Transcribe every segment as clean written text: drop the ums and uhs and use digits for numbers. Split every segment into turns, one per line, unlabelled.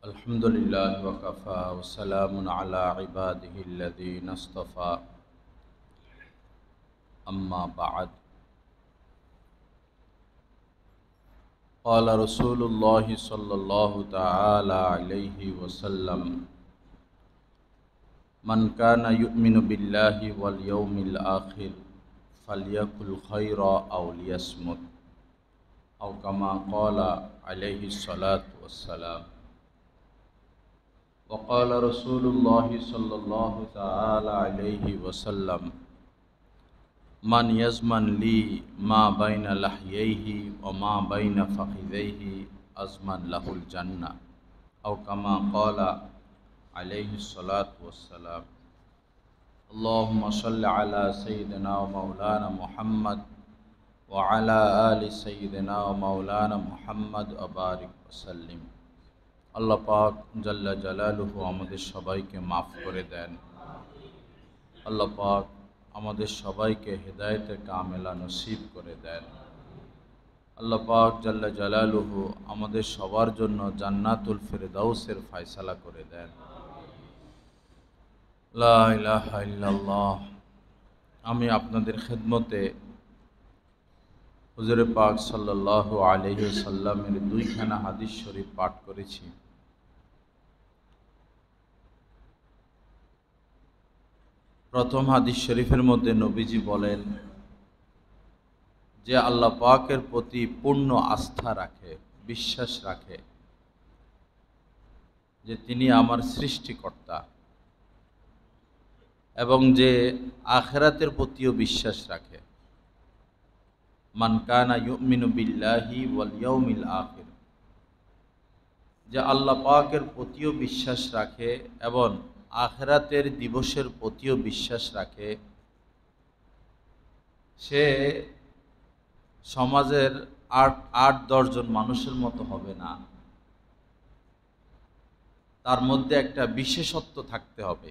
अल्हम्दुलिल्लाहि वकफ़ा वस्सलामुन अला इबादिहिल्लज़ीना इस्तफ़ा अम्मा बअद। क़ाल रसूलुल्लाहि सल्लल्लाहु तआला अलैहि वसल्लम मन काना युमिनु बिल्लाहि वल यौमिल आखिर फल्यकुल खैरा औ लियस्मुत औ कमा क़ाला अलैहि सलातु वस्सलाम। वक़ाल रसूलुल्लाहि सल्लल्लाहु तआला अलैहि वसल्लम मन यज़मन ली मा बैन लहयैहि व मा बैन फ़ख़िज़ैहि अज़मन लहुल जन्ना औ कमा क़ाला अलैहि सलातु वस्सलाम। अल्लाहुम्मा सल्लि अला सय्यिदिना व मौलाना मुहम्मद व अला आलि सय्यिदिना व मौलाना मुहम्मद व बारिक वसल्लिम। আল্লাহ পাক জাল্লা জালালুহু আমাদের সবাইকে মাফ করে দেন। আল্লাহ পাক আমাদের সবাইকে হেদায়েতে কামেলা নসিব করে দেন। আল্লাহ পাক জাল্লা জালালুহু আমাদের সবার জন্য জান্নাতুল ফিরদাউসের ফয়সালা করে দেন। লা ইলাহা ইল্লাল্লাহ। আমি আপনাদের খেদমতে হুজুরে পাক সাল্লাল্লাহু আলাইহি ওয়াসাল্লামের দুইখানা হাদিস শরীফ পাঠ করেছি। প্রথম হাদিস শরীফের মধ্যে নবীজি বলেন যে আল্লাহ পাকের প্রতি পূর্ণ আস্থা রাখে, বিশ্বাস রাখে যে তিনি আমার সৃষ্টিকর্তা, এবং যে আখিরাতের প্রতিও বিশ্বাস রাখে। মান কানা ইউমিনু বিল্লাহি ওয়াল ইয়াউমিল আখির, যে আল্লাহ পাকের প্রতিও বিশ্বাস রাখে এবং আখিরাতের দিবসের প্রতিও বিশ্বাস রাখে, সে সমাজের ৮-১০ জন মানুষের মতো হবে না, তার মধ্যে একটা বিশেষত্ব থাকতে হবে,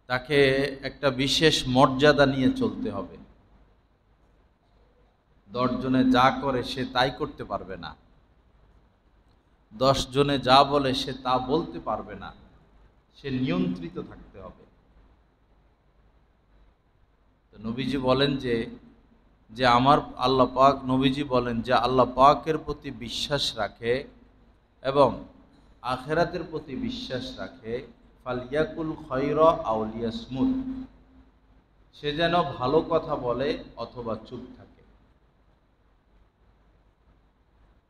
তাকে একটা বিশেষ মর্যাদা নিয়ে চলতে হবে। ১০ জনে যা করে সে তাই করতে পারবে না, ১০ জনে যা বলে সে তা বলতে পারবে না, সে নিয়ন্ত্রিত থাকতে হবে। তো নবীজি বলেন যে আমার আল্লাহ পাক, নবীজি বলেন যে আল্লাহ পাকের প্রতি বিশ্বাস রাখে এবং আখিরাতের প্রতি বিশ্বাস রাখে, ফালিয়াকুল খৈরা আও লিয়াসমুত, সে যেন ভালো কথা বলে অথবা চুপ থাকে।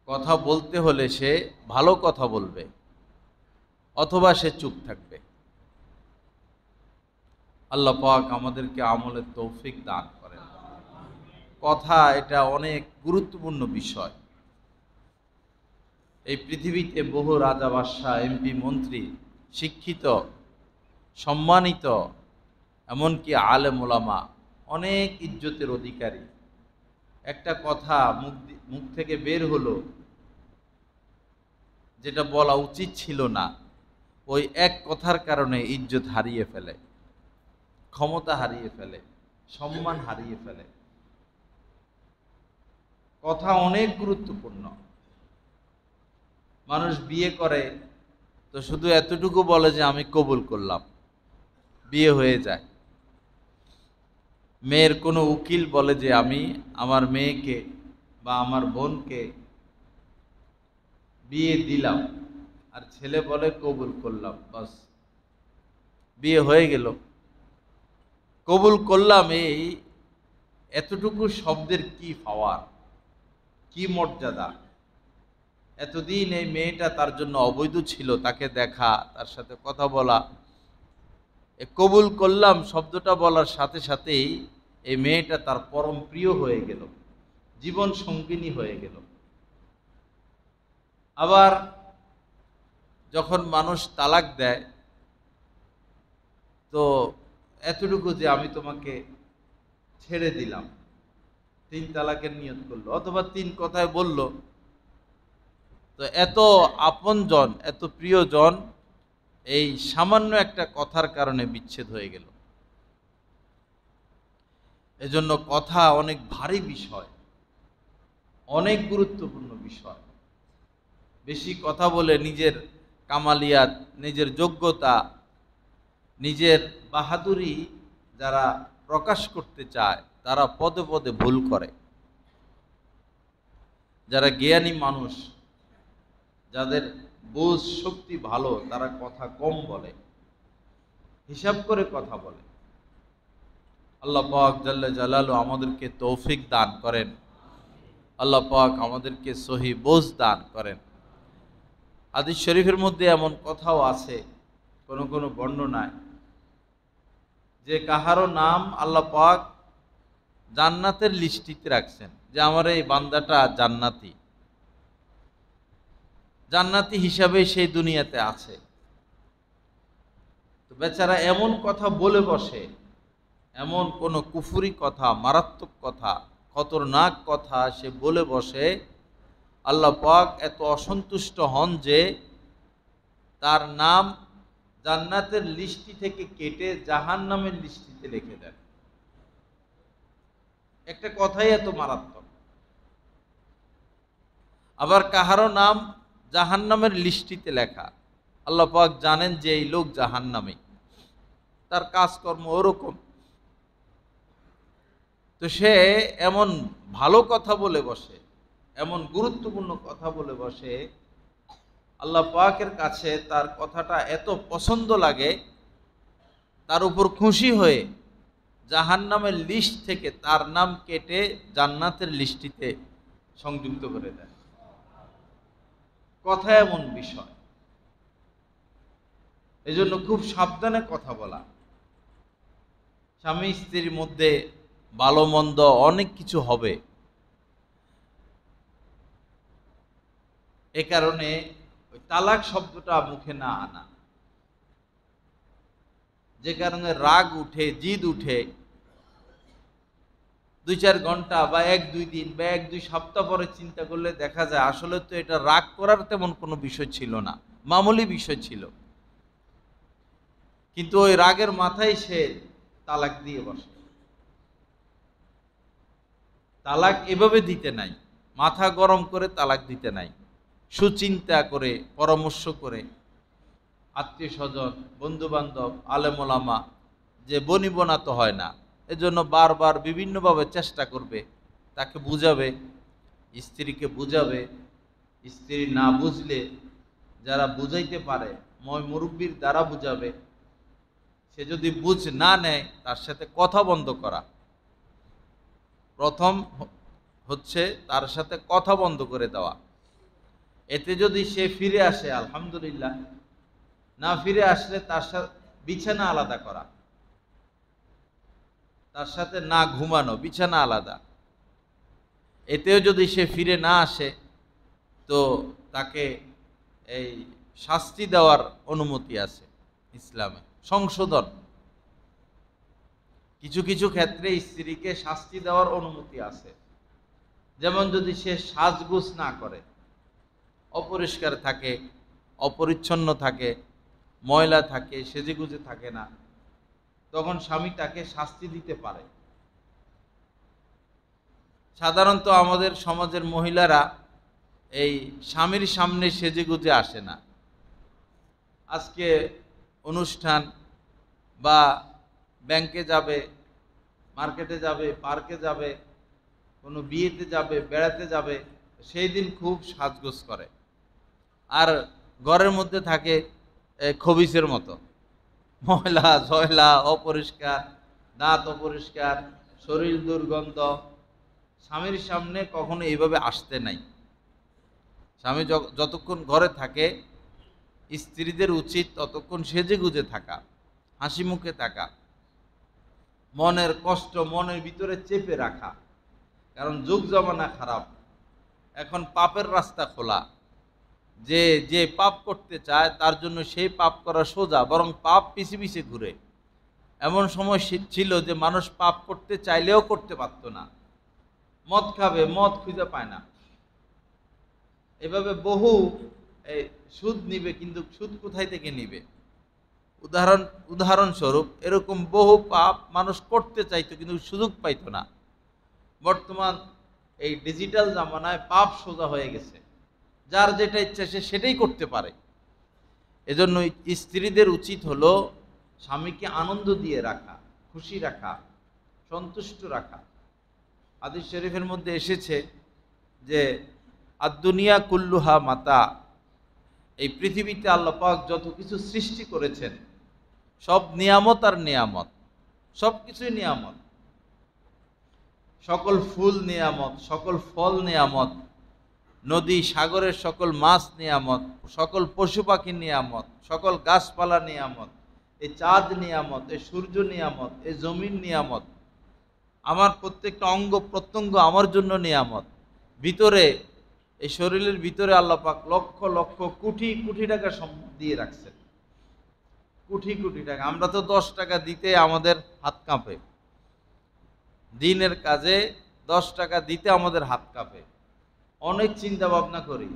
কথা বলতে হলে সে ভালো কথা বলবে অথবা সে চুপ থাকবে। আল্লাহ পাক আমাদেরকে আমলের তৌফিক দান করেন। কথা এটা অনেক গুরুত্বপূর্ণ বিষয়। এই পৃথিবীতে বহু রাজা, বাদশাহ, এমপি, মন্ত্রী, শিক্ষিত, সম্মানিত, এমনকি আলেম ওলামা, অনেক ইজ্জতের অধিকারী, একটা কথা মুখ থেকে বের হলো যেটা বলা উচিত ছিল না, ওই এক কথার কারণে ইজ্জত হারিয়ে ফেলে, ক্ষমতা হারিয়ে ফেলে, সম্মান হারিয়ে ফেলে। কথা অনেক গুরুত্বপূর্ণ। মানুষ বিয়ে করে তো শুধু এতটুকু বলে যে আমি কবুল করলাম, বিয়ে হয়ে যায়। মেয়ের কোনো উকিল বলে যে আমি আমার মেয়েকে বা আমার বোনকে বিয়ে দিলাম, আর ছেলে বলে কবুল করলাম, বাস বিয়ে হয়ে গেল। কবুল করলাম, এই এতটুকু শব্দের কি পাওয়ার, কি মর্যাদা! এতদিন এই মেয়েটা তার জন্য অবৈধ ছিল, তাকে দেখা, তার সাথে কথা বলা, কবুল করলাম শব্দটা বলার সাথে সাথেই এই মেয়েটা তার পরম প্রিয় হয়ে গেল, জীবন সঙ্গিনী হয়ে গেল। আবার যখন মানুষ তালাক দেয় তো এতটুকু যে আমি তোমাকে ছেড়ে দিলাম, ৩ তালাকের নিয়ত করলো অথবা ৩ কথায় বলল, তো এত আপনজন, এত প্রিয়জন এই সামান্য একটা কথার কারণে বিচ্ছেদ হয়ে গেল। এজন্য কথা অনেক ভারী বিষয়, অনেক গুরুত্বপূর্ণ বিষয়। বেশি কথা বলে নিজের কামালিয়াত, নিজের যোগ্যতা, নিজের বাহাদুরি যারা প্রকাশ করতে চায় তারা পদে পদে ভুল করে। যারা জ্ঞানী মানুষ, যাদের বোঝ শক্তি ভালো, তারা কথা কম বলে, হিসাব করে কথা বলে। আল্লাহ পাক জাল্লা জালালু আমাদেরকে তৌফিক দান করেন। আল্লাহ পাক আমাদেরকে সহি বোঝ দান করেন। হাদিস শরীফের মধ্যে এমন কথাও আছে কোনো কোনো বর্ণনায় যে কাহারও নাম আল্লাহ পাক জান্নাতের লিস্টিতে রাখছেন, যে আমার এই বান্দাটা জান্নাতি, জান্নাতি হিসাবে সেই দুনিয়াতে আছে। তো বেচারা এমন কথা বলে বসে, এমন কোন কুফরি কথা, মারাত্মক কথা, খতরনাক কথা সে বলে বসে, আল্লাহ পাক এত অসন্তুষ্ট হন যে তার নাম জান্নাতের লিস্টি থেকে কেটে জাহান্নামের লিস্টিতে লিখে দেন। একটা কথাই এত মারাত্মক। আবার কাহারও নাম জাহান্নামের লিস্টিতে লেখা, আল্লাহ পাক জানেন যে এই লোক জাহান্নামী, তার কাজকর্ম ওরকম, তো সে এমন ভালো কথা বলে বসে, এমন গুরুত্বপূর্ণ কথা বলে বসে, আল্লাহ পাকের কাছে তার কথাটা এত পছন্দ লাগে, তার উপর খুশি হয়ে জাহান্নামের লিস্ট থেকে তার নাম কেটে জান্নাতের লিস্টিতে সংযুক্ত করে দেয়। কথা এমন বিষয়, এজন্য খুব সাবধানে কথা বলা। স্বামী স্ত্রীর মধ্যে ভালো মন্দ অনেক কিছু হবে, এ কারণে ওই তালাক শব্দটা মুখে না আনা, যে কারণে রাগ উঠে, জিদ উঠে, 2-4 ঘন্টা বা 1-2 দিন বা 1-2 সপ্তাহ পরে চিন্তা করলে দেখা যায় আসলে তো এটা রাগ করার তেমন কোনো বিষয় ছিল না, মামুলি বিষয় ছিল, কিন্তু ওই রাগের মাথায় সে তালাক দিয়ে বসে। তালাক এভাবে দিতে নাই, মাথা গরম করে তালাক দিতে নাই, সুচিন্তা করে, পরামর্শ করে, আত্মীয় স্বজন, বন্ধু বান্ধব, আলেম ওলামা, যে বনিবনা তো হয় না, এজন্য বারবার বিভিন্নভাবে চেষ্টা করবে, তাকে বুঝাবে, স্ত্রীকে বুঝাবে। স্ত্রী না বুঝলে যারা বুঝাইতে পারে ময় মুরব্বীর দ্বারা বুঝাবে। সে যদি বুঝ না নেয়, তার সাথে কথা বন্ধ করা। প্রথম হচ্ছে তার সাথে কথা বন্ধ করে দেওয়া। এতে যদি সে ফিরে আসে আলহামদুলিল্লাহ, না ফিরে আসলে তার সাথে বিছানা আলাদা করা, তার সাথে না ঘুমানো, বিছানা আলাদা। এতেও যদি সে ফিরে না আসে তো তাকে এই শাস্তি দেওয়ার অনুমতি আছে ইসলামে, সংশোধন। কিছু কিছু ক্ষেত্রে স্ত্রীকে শাস্তি দেওয়ার অনুমতি আছে, যেমন যদি সে সাজগোজ না করে, অপরিষ্কার থাকে, অপরিচ্ছন্ন থাকে, ময়লা থাকে, সেজেগুজে থাকে না, তখন স্বামী তাকে শাস্তি দিতে পারে। সাধারণত আমাদের সমাজের মহিলারা এই স্বামীর সামনে সেজেগুজে আসে না। আজকে অনুষ্ঠান বা ব্যাংকে যাবে, মার্কেটে যাবে, পার্কে যাবে, কোনো বিয়েতে যাবে, বেড়াতে যাবে, সেই দিন খুব সাজগোজ করে, আর ঘরের মধ্যে থাকে খবিসের মতো, ময়লা ঝয়লা, অপরিষ্কার, দাঁত অপরিষ্কার, শরীর দুর্গন্ধ। স্বামীর সামনে কখনো এইভাবে আসতে নাই। স্বামী যতক্ষণ ঘরে থাকে, স্ত্রীদের উচিত ততক্ষণ সেজে গুজে থাকা, হাসি মুখে থাকা, মনের কষ্ট মনের ভিতরে চেপে রাখা। কারণ যুগ জমানা খারাপ, এখন পাপের রাস্তা খোলা। যে যে পাপ করতে চায় তার জন্য সেই পাপ করা সোজা, বরং পাপ পিছে পিছে ঘুরে। এমন সময় ছিল যে মানুষ পাপ করতে চাইলেও করতে পারত না, মদ খাবে, মদ খুঁজে পায় না, এভাবে বহু সুদ নিবে, কিন্তু সুদ কোথায় থেকে নিবে? উদাহরণস্বরূপ এরকম বহু পাপ মানুষ করতে চাইতো কিন্তু সুযোগ পাইতো না। বর্তমান এই ডিজিটাল জামানায় পাপ সোজা হয়ে গেছে, যার যেটা ইচ্ছা সে সেটাই করতে পারে। এজন্য স্ত্রীদের উচিত হলো স্বামীকে আনন্দ দিয়ে রাখা, খুশি রাখা, সন্তুষ্ট রাখা। হাদিস শরীফের মধ্যে এসেছে যে আদ-দুনিয়া কুল্লুহা মাতা, এই পৃথিবীতে আল্লাহ পাক যত কিছু সৃষ্টি করেছেন সব নিয়ামত আর নিয়ামত, সব কিছুই নিয়ামত। সকল ফুল নিয়ামত, সকল ফল নিয়ামত, নদী সাগরের সকল মাছ নিয়ামত, সকল পশু পাখি নিয়ামত, সকল গাছপালা নিয়ামত, এই চাঁদ নিয়ামত, এই সূর্য নিয়ামত, এই জমিন নিয়ামত, আমার প্রত্যেকটা অঙ্গ প্রত্যঙ্গ আমার জন্য নিয়ামত। ভিতরে এই শরীরের ভিতরে আল্লাহ পাক লক্ষ লক্ষ কোটি কোটি টাকা দিয়ে রাখছেন, কোটি কোটি টাকা। আমরা তো 10 টাকা দিতে আমাদের হাত কাঁপে, দিনের কাজে 10 টাকা দিতে আমাদের হাত কাঁপে, অনেক চিন্তা ভাবনা করি,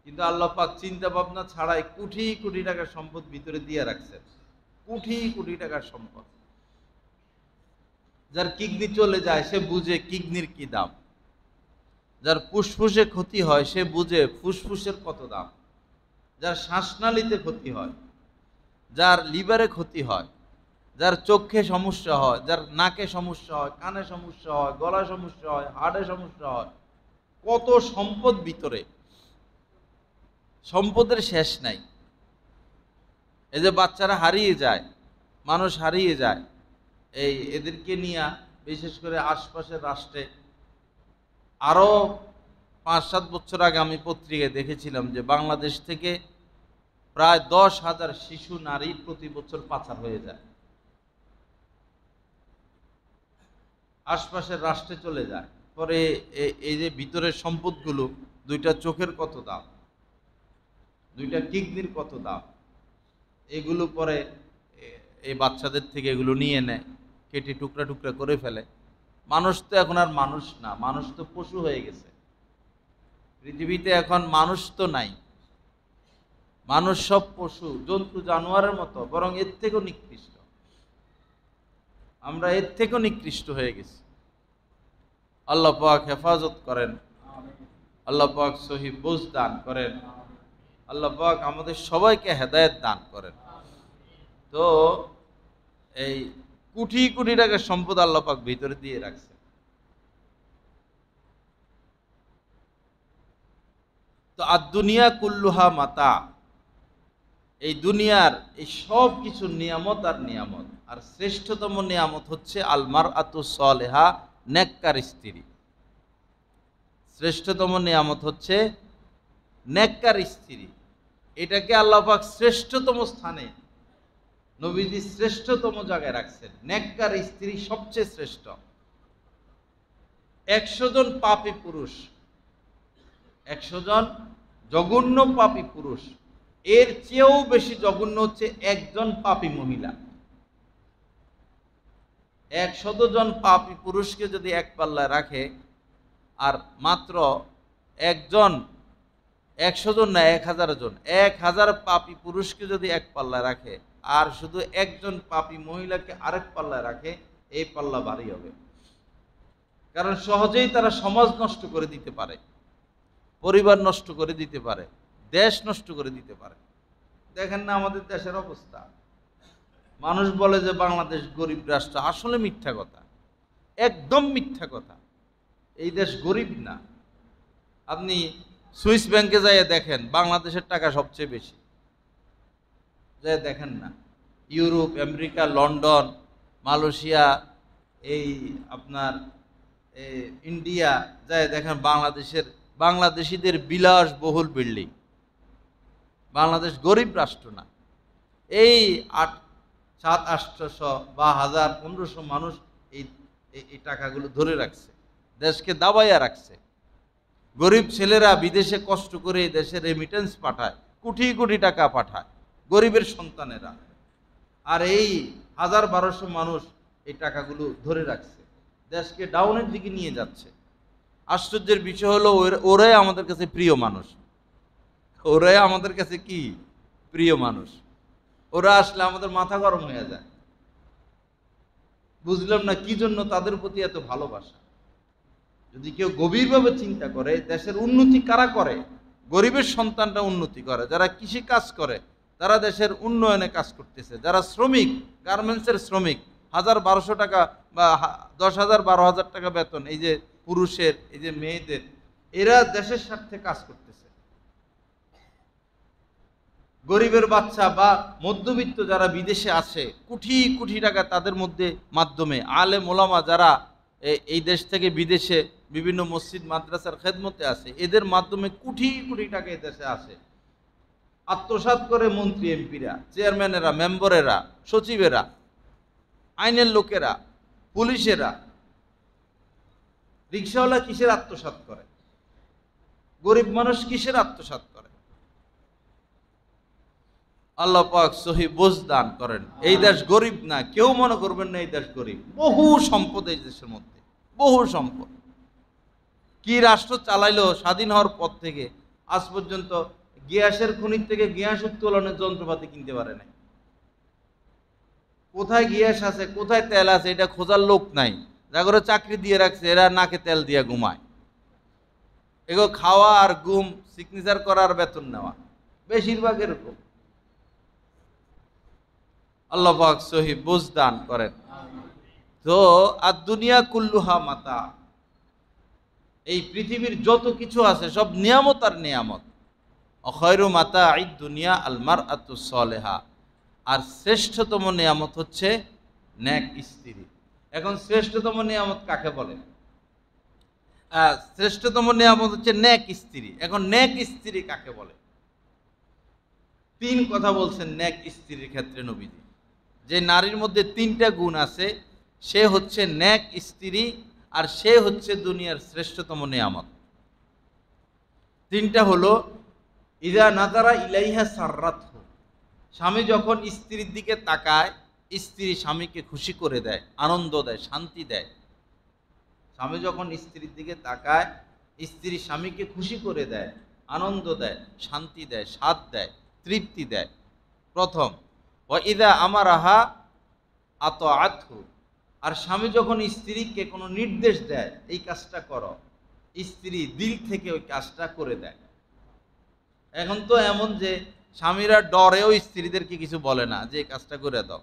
কিন্তু আল্লাহ পাক চিন্তা ভাবনা ছাড়াই কোটি কোটি টাকার সম্পদ ভিতরে দিয়ে রাখছেন, কোটি কোটি টাকার সম্পদ। যার কিডনি চলে যায় সে বুঝে কিডনির কি দাম, যার ফুসফুসে ক্ষতি হয় সে বুঝে ফুসফুসের কত দাম, যার শ্বাসনালীতে ক্ষতি হয়, যার লিভারে ক্ষতি হয়, যার চোখে সমস্যা হয়, যার নাকে সমস্যা হয়, কানে সমস্যা হয়, গলায় সমস্যা হয়, হাড়ে সমস্যা হয়, কত সম্পদ ভিতরে, সম্পদের শেষ নাই। এই যে বাচ্চারা হারিয়ে যায়, মানুষ হারিয়ে যায়, এই এদেরকে নিয়ে বিশেষ করে আশপাশের রাষ্ট্রে আরও 5-7 বছর আগে আমি পত্রিকায় দেখেছিলাম যে বাংলাদেশ থেকে প্রায় 10,000 শিশু নারী প্রতি বছর পাচার হয়ে যায়, আশপাশের রাষ্ট্রে চলে যায়। পরে এই যে ভিতরের সম্পদগুলো, 2টা চোখের কত দাম, 2টা কিডনির কত দাম, এগুলো পরে এই বাচ্চাদের থেকে এগুলো নিয়ে নেয়, কেটে টুকরা টুকরা করে ফেলে। মানুষ তো এখন আর মানুষ না, মানুষ তো পশু হয়ে গেছে। পৃথিবীতে এখন মানুষ তো নাই, মানুষ সব পশু, জন্তু, জানোয়ারের মতো, বরং এর থেকেও নিকৃষ্ট। আমরা এর থেকেও নিকৃষ্ট হয়ে গেছি। আল্লাহ পাক হেফাজত করেন, আল্লাহ পাক সহি বুঝ দান করেন, আল্লাহ পাক আমাদের সবাইকে হেদায়েত দান করেন। তো এই কোটি কোটি টাকার সম্পদ আল্লাহ পাক ভিতরে দিয়ে রাখছে। তো আদ-দুনিয়া কুল্লুহা মাতা, এই দুনিয়ার এই সব কিছু নিয়ামত আর নিয়ামত, আর শ্রেষ্ঠতম নিয়ামত হচ্ছে আল মারআতু সালেহা, নেককার স্ত্রী। শ্রেষ্ঠতম নিয়ামত হচ্ছে নেককার স্ত্রী। এটাকে আল্লাহ পাক শ্রেষ্ঠতম স্থানে, নবীজি শ্রেষ্ঠতম জায়গায় রাখছেন। নেককার স্ত্রী সবচেয়ে শ্রেষ্ঠ। 100 জন পাপী পুরুষ, 100 জন জঘন্য পাপী পুরুষ, এর চেয়েও বেশি জঘন্য হচ্ছে একজন পাপী মহিলা। 100 জন পাপী পুরুষকে যদি এক পাল্লায় রাখে, আর মাত্র একজন, 100 জন না 1000 জন, 1000 পাপী পুরুষকে যদি এক পাল্লায় রাখে, আর শুধু একজন পাপী মহিলাকে আরেক পাল্লায় রাখে, এই পাল্লা ভারী হবে। কারণ সহজেই তারা সমাজ নষ্ট করে দিতে পারে, পরিবার নষ্ট করে দিতে পারে, দেশ নষ্ট করে দিতে পারে। দেখেন না আমাদের দেশের অবস্থা। মানুষ বলে যে বাংলাদেশ গরিব রাষ্ট্র, আসলে মিথ্যা কথা, একদম মিথ্যা কথা। এই দেশ গরিব না। আপনি সুইস ব্যাংকে যাইয়ে দেখেন, বাংলাদেশের টাকা সবচেয়ে বেশি, যাই দেখেন না। ইউরোপ, আমেরিকা, লন্ডন, মালয়েশিয়া, এই আপনার ইন্ডিয়া যাই দেখেন, বাংলাদেশিদের বিলাসবহুল বিল্ডিং। বাংলাদেশ গরিব রাষ্ট্র না। এই 700-800 বা 1000-1500 মানুষ এই টাকাগুলো ধরে রাখছে, দেশকে দাবাইয়া রাখছে। গরিব ছেলেরা বিদেশে কষ্ট করে দেশে রেমিটেন্স পাঠায়, কোটি কোটি টাকা পাঠায় গরিবের সন্তানেরা, আর এই 1000-1200 মানুষ এই টাকাগুলো ধরে রাখছে, দেশকে ডাউনের দিকে নিয়ে যাচ্ছে। আশ্চর্যের বিষয় হলো ওরাই আমাদের কাছে প্রিয় মানুষ, ওরাই আমাদের কাছে কি প্রিয় মানুষ। ওরা আসলে আমাদের মাথা গরম হয়ে যায়। বুঝলাম না কি জন্য তাদের প্রতি এত ভালোবাসা। যদি কেউ গভীরভাবে চিন্তা করে, দেশের উন্নতি কারা করে? গরিবের সন্তানরা উন্নতি করে, যারা কৃষি কাজ করে তারা দেশের উন্নয়নে কাজ করতেছে, যারা শ্রমিক, গার্মেন্টসের শ্রমিক, 1,000-1,200 টাকা বা 10,000-12,000 টাকা বেতন, এই যে পুরুষের, এই যে মেয়েদের, এরা দেশের স্বার্থে কাজ করতেছে। গরিবের বাচ্চা বা মধ্যবিত্ত যারা বিদেশে আছে, কোটি কোটি টাকা তাদের মধ্যে মাধ্যমে আলেম ওলামা যারা এই দেশ থেকে বিদেশে বিভিন্ন মসজিদ মাদ্রাসার খেদমতে আছে, এদের মাধ্যমে কোটি কোটি টাকা এই দেশে আসে, আত্মসাৎ করে মন্ত্রী এমপিরা, চেয়ারম্যানেরা, মেম্বারেরা, সচিবেরা, আইনের লোকেরা, পুলিশেরা। রিক্সাওয়ালা কিসের আত্মসাৎ করে? গরিব মানুষ কিসের আত্মসাৎ করে? আল্লাহ পাক সহি বুঝ দান করেন। এই দেশ গরিব না, কেউ মনে করবেন না এই দেশ গরিব। বহু সম্পদ এই দেশের মধ্যে, বহু সম্পদ। কি রাষ্ট্র চালাইলো স্বাধীন হওয়ার পর থেকে আজ পর্যন্ত? গ্যাসের খনির থেকে গ্যাস উত্তোলনের যন্ত্রপাতি কিনতে পারে নাই। কোথায় গ্যাস আছে, কোথায় তেল আছে, এটা খোঁজার লোক নাই। যা করে চাকরি দিয়ে রাখছে, এরা নাকে তেল দিয়ে ঘুমায়। এগুলো খাওয়া আর ঘুম, সিগনেচার করার বেতন নেওয়া, বেশিরভাগ এরকম। আল্লাহ পাক সহি বুঝ দান করেন। তো আর দুনিয়া কুল্লুহা মাতা, এই পৃথিবীর যত কিছু আছে সব নিয়ামত আর নিয়ামত। অখয়রু মাতা আই দুনিয়া আল মারআতু সালেহা, আর শ্রেষ্ঠতম নিয়ামত হচ্ছে নেক স্ত্রী। এখন শ্রেষ্ঠতম নিয়ামত কাকে বলে? শ্রেষ্ঠতম নিয়ামত হচ্ছে নেক স্ত্রী। এখন নেক স্ত্রী কাকে বলে? 3 কথা বলছেন নেক স্ত্রীর ক্ষেত্রে নবীজি। যে নারীর মধ্যে 3টা গুণ আছে, সে হচ্ছে নেক স্ত্রী, আর সে হচ্ছে দুনিয়ার শ্রেষ্ঠতম নিয়ামত। 3টা হলো, ইজা নাজারা ইলাইহা সাররাতহু, স্বামী যখন স্ত্রীর দিকে তাকায়, স্ত্রী স্বামীকে খুশি করে দেয়, আনন্দ দেয়, শান্তি দেয়। স্বামী যখন স্ত্রীর দিকে তাকায়, স্ত্রী স্বামীকে খুশি করে দেয়, আনন্দ দেয়, শান্তি দেয়, স্বাদ দেয়, তৃপ্তি দেয়। প্রথম। ওয়াইদা আমারাহা আতআতহু, আর স্বামী যখন স্ত্রীকে কোনো নির্দেশ দেয়, এই কাজটা করো, স্ত্রী দিল থেকে ওই কাজটা করে দেয়। এখন তো এমন যে স্বামীরা ডরেও স্ত্রীদেরকে কিছু বলে না যে এই কাজটা করে দাও,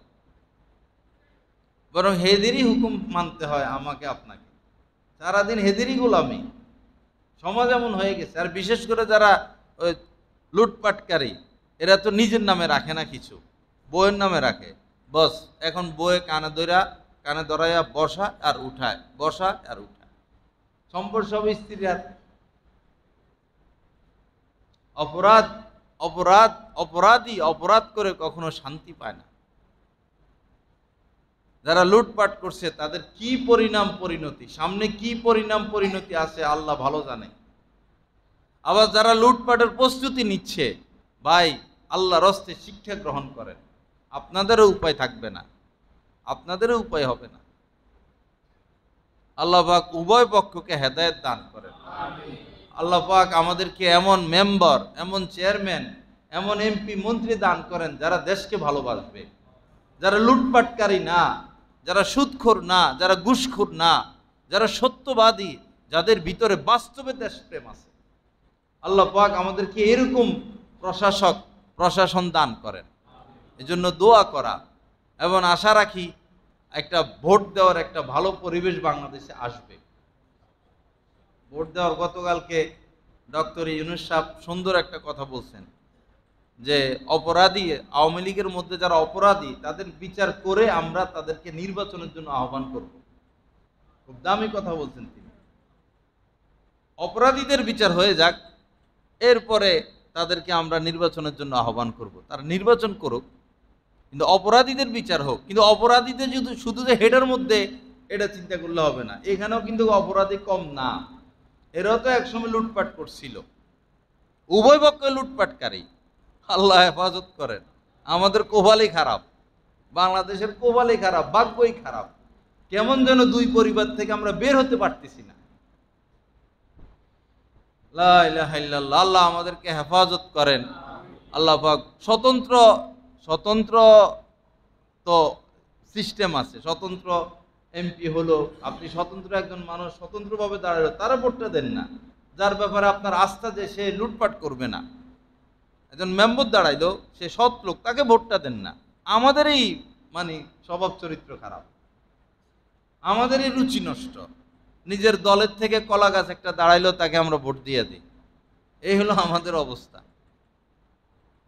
বরং হেদেরই হুকুম মানতে হয় আমাকে আপনাকে। সারাদিন হেদেরই গোলামি, সমাজ এমন হয়ে গেছে। আর বিশেষ করে যারা ওই লুটপাটকারী, এরা তো নিজের নামে রাখে না কিছু, বউয়ের নামে রাখে। বস, এখন বউয়ে কানে ধরাইয়া বসা আর উঠায়, বসা আর উঠায়, সম্পদ সব স্ত্রীর হাতে। অপরাধী অপরাধ করে কখনো শান্তি পায় না। যারা লুটপাট করছে তাদের কি পরিণতি, সামনে কি পরিণতি আছে আল্লাহ ভালো জানে। আবার যারা লুটপাটের প্রস্তুতি নিচ্ছে, ভাই আল্লাহর হস্তে শিক্ষা গ্রহণ করেন, আপনাদেরও উপায় থাকবে না, আপনাদেরও উপায় হবে না। আল্লাহ পাক উভয় পক্ষকে হেদায়েত দান করেন। আল্লাহ পাক আমাদেরকে এমন মেম্বার, এমন চেয়ারম্যান, এমন এমপি, মন্ত্রী দান করেন যারা দেশকে ভালোবাসবে, যারা লুটপাটকারী না, যারা সুদখোর না, যারা ঘুষখোর না, যারা সত্যবাদী, যাদের ভিতরে বাস্তবে দেশপ্রেম আছে। আল্লাহ পাক আমাদেরকে এরকম প্রশাসন দান করেন। এজন্য দোয়া করা এবং আশা রাখি একটা ভোট দেওয়ার একটা ভালো পরিবেশ বাংলাদেশে আসবে। ভোট দেওয়ার গতকালকে ডক্টর ইউনূস সাহেব সুন্দর একটা কথা বলছেন যে অপরাধী, আওয়ামী লীগের মধ্যে যারা অপরাধী তাদের বিচার করে আমরা তাদেরকে নির্বাচনের জন্য আহ্বান করব। খুব দামি কথা বলছেন তিনি। অপরাধীদের বিচার হয়ে যাক, এরপরে তাদেরকে আমরা নির্বাচনের জন্য আহ্বান করব। তারা নির্বাচন করুক, কিন্তু অপরাধীদের বিচার হোক। কিন্তু অপরাধীদের যদি শুধু যে হেডের মধ্যে, এটা চিন্তা করলে হবে না। এখানেও কিন্তু অপরাধী কম না, এরাও তো একসময় লুটপাট করছিল। উভয় পক্ষে লুটপাটকারী। আল্লাহ হেফাজত করেন। আমাদের কোভালই খারাপ, বাংলাদেশের কোভালই খারাপ, ভাগ্যই খারাপ। কেমন যেন 2 পরিবার থেকে আমরা বের হতে পারতেছি না। লা ইলাহা ইল্লাল্লাহ। আল্লাহ আমাদেরকে হেফাজত করেন। আল্লাহ পাক স্বতন্ত্র তো সিস্টেম আছে। স্বতন্ত্র এমপি হলো, আপনি স্বতন্ত্র একজন মানুষ স্বতন্ত্রভাবে দাঁড়ালো, তারা ভোটটা দেন না। যার ব্যাপারে আপনার আস্থা যে সে লুটপাট করবে না, একজন মেম্বার দাঁড়াইলো, সে সৎ লোক, তাকে ভোটটা দেন না। আমাদেরই মানে স্বভাব চরিত্র খারাপ, আমাদেরই রুচি নষ্ট। নিজের দলের থেকে কলা গাছ একটা দাঁড়াইলো, তাকে আমরা ভোট দিয়ে দিই। এই হলো আমাদের অবস্থা।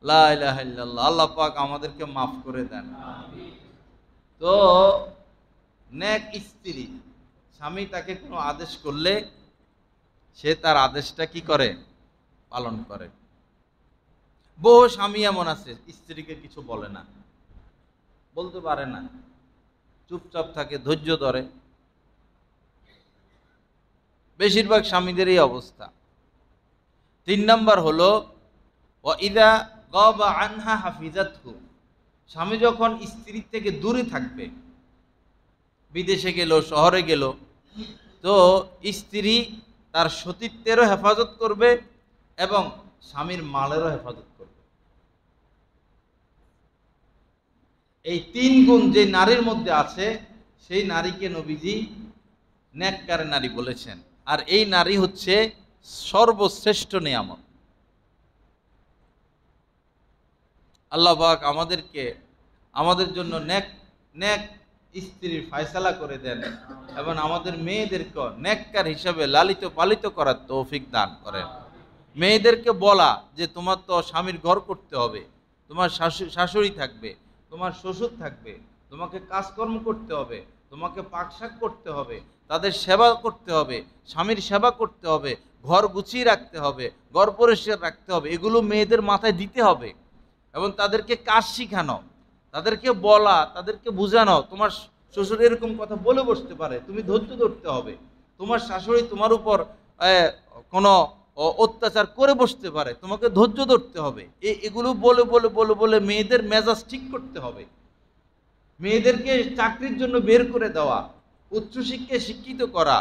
লা ইলাহা ইল্লাল্লাহ। আল্লাহ পাক আমাদেরকে মাফ করে দেন। তো নেক স্ত্রী, স্বামী তাকে কোনো আদেশ করলে সে তার আদেশটা কি করে? পালন করে। বহু স্বামী এমন আছে স্ত্রীকে কিছু বলে না, বলতে পারে না, চুপচাপ থাকে, ধৈর্য ধরে। বেশিরভাগ স্বামীদের এই অবস্থা। 3 নম্বর হলো ওয়াইদা গাবা আনহা হাফিজাতহু, স্বামী যখন স্ত্রী থেকে দূরে থাকবে, বিদেশে গেল, শহরে গেল, তো স্ত্রী তার সতীত্বেরও হেফাজত করবে এবং স্বামীর মালেরও হেফাজত করবে। এই 3 গুণ যে নারীর মধ্যে আছে, সেই নারীকে নবীজি নেককার নারী বলেছেন। আর এই নারী হচ্ছে সর্বশ্রেষ্ঠ নিয়ামত। আল্লাহ পাক আমাদেরকে আমাদের জন্য নেক নেক স্ত্রীর ফয়সালা করে দেন এবং আমাদের মেয়েদেরকে নেককার হিসাবে লালিত পালিত করার তৌফিক দান করেন। মেয়েদেরকে বলা যে তোমার তো স্বামীর ঘর করতে হবে, তোমার শাশুড়ি থাকবে, তোমার শ্বশুর থাকবে, তোমাকে কাজকর্ম করতে হবে, তোমাকে পাকশাক করতে হবে, তাদের সেবা করতে হবে, স্বামীর সেবা করতে হবে, ঘর গুছিয়ে রাখতে হবে, ঘর পরিষ্কার রাখতে হবে। এগুলো মেয়েদের মাথায় দিতে হবে এবং তাদেরকে কাজ শিখানো, তাদেরকে বলা, তাদেরকে বোঝানো। তোমার শ্বশুর এরকম কথা বলে বসতে পারে, তুমি ধৈর্য ধরতে হবে। তোমার শাশুড়ি তোমার উপর কোনো অত্যাচার করে বসতে পারে, তোমাকে ধৈর্য ধরতে হবে। এগুলো বলে বলে বলে বলে মেয়েদের মেজাজ ঠিক করতে হবে। মেয়েদেরকে চাকরির জন্য বের করে দেওয়া, উচ্চশিক্ষায় শিক্ষিত করা,